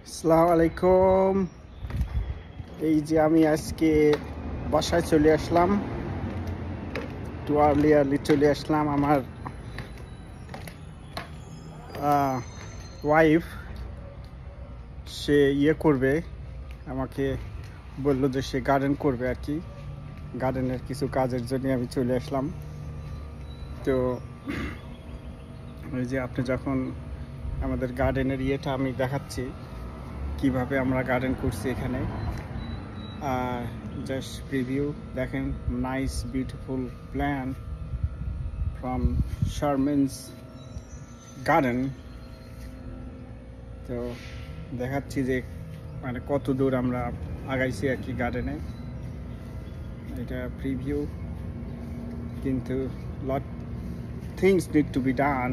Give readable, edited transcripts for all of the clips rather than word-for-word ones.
আসসালামু আলাইকুম। এই যে আমি আজকে বাসায় চলে আসলাম, একটু আর্লি চলে আসলাম। আমার ওয়াইফ সে করবে, আমাকে বললো যে সে গার্ডেন করবে আর কি। গার্ডেনের কিছু কাজের জন্য আমি চলে আসলাম। তো ওই যে আপনি যখন আমাদের গার্ডেনের আমি দেখাচ্ছি কিভাবে আমরা গার্ডেন করছি এখানে। Just preview দেখেন, nice beautiful plant from Sharmin's garden। তো দেখাচ্ছি যে মানে কত দূর আমরা আগাইছি আর কি গার্ডেনে। এটা প্রিভিউ, কিন্তু lot things need to be done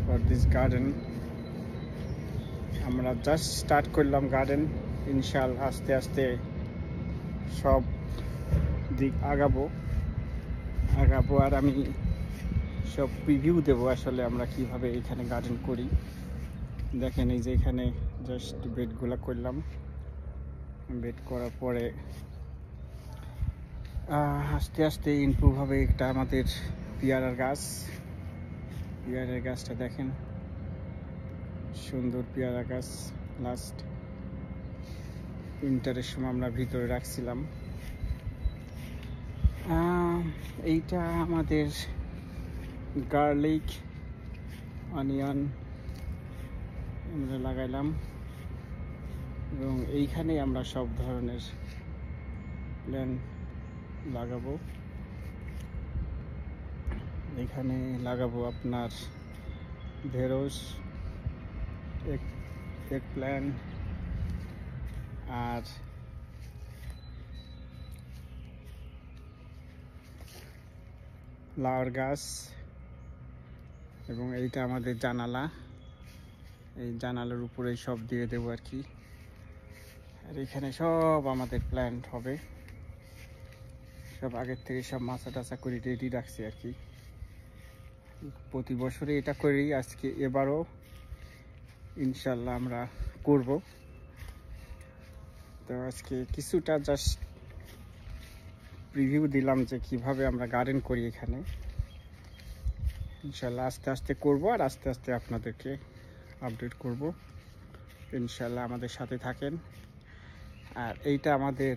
for this garden। আমরা জাস্ট স্টার্ট করলাম গার্ডেন, ইনশাআল্লাহ আস্তে আস্তে সব দিক আগাবো আর আমি সব প্রিভিউ দেবো আসলে আমরা কিভাবে এখানে গার্ডেন করি। দেখেন এই যে এখানে জাস্ট বেডগুলো করলাম, বেড করার পরে আস্তে আস্তে ইমপ্রুভ হবে। একটা আমাদের পেয়ারার গাছটা দেখেন, সুন্দর পেয়ারা গাছ। লাস্ট উইন্টারের সময় আমরা ভিতরে রাখছিলাম। এইটা আমাদের গার্লিক অনিয়ন আমরা লাগাইলাম, এবং এইখানে আমরা সব ধরনের প্ল্যান্ট লাগাবো। এখানে লাগাবো আপনার ঢেঁড়স, এক প্ল্যান্ট, আর লাউর গাছ। এবং এইটা আমাদের জানালা, এই জানালার উপরে সব দিয়ে দেবো আর কি। আর এখানে সব আমাদের প্ল্যান্ট হবে, সব আগের থেকে সব মাছা টাছা করে রেডি রাখছি আর কি। প্রতি বছরে এটা করি, আজকে এবারও ইনশাল্লাহ আমরা করব। তো আজকে কিছুটা জাস্ট প্রিভিউ দিলাম যে কিভাবে আমরা গার্ডেন করি এখানে। ইনশাল্লাহ আস্তে আস্তে করব, আর আস্তে আস্তে আপনাদেরকে আপডেট করব। ইনশাল্লাহ আমাদের সাথে থাকেন। আর এইটা আমাদের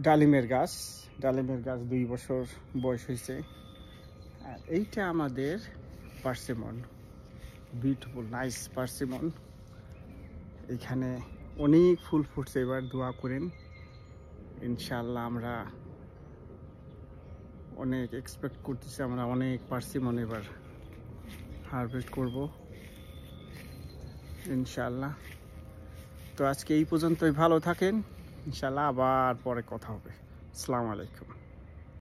ডালিমের গাছ 2 বছর বয়স হয়েছে। আর এইটা আমাদের পার্সিমন, বিউটিফুল নাইস পার্সিমন। এখানে অনেক ফুল ফুটছে, এবার দোয়া করেন ইনশাল্লাহ। আমরা অনেক এক্সপেক্ট করতেছি, আমরা অনেক পার্সিমন এবার হারভেস্ট করব ইনশাল্লাহ। তো আজকে এই পর্যন্তই, ভালো থাকেন ইনশাল্লাহ, আবার পরে কথা হবে। আসসালামু আলাইকুম।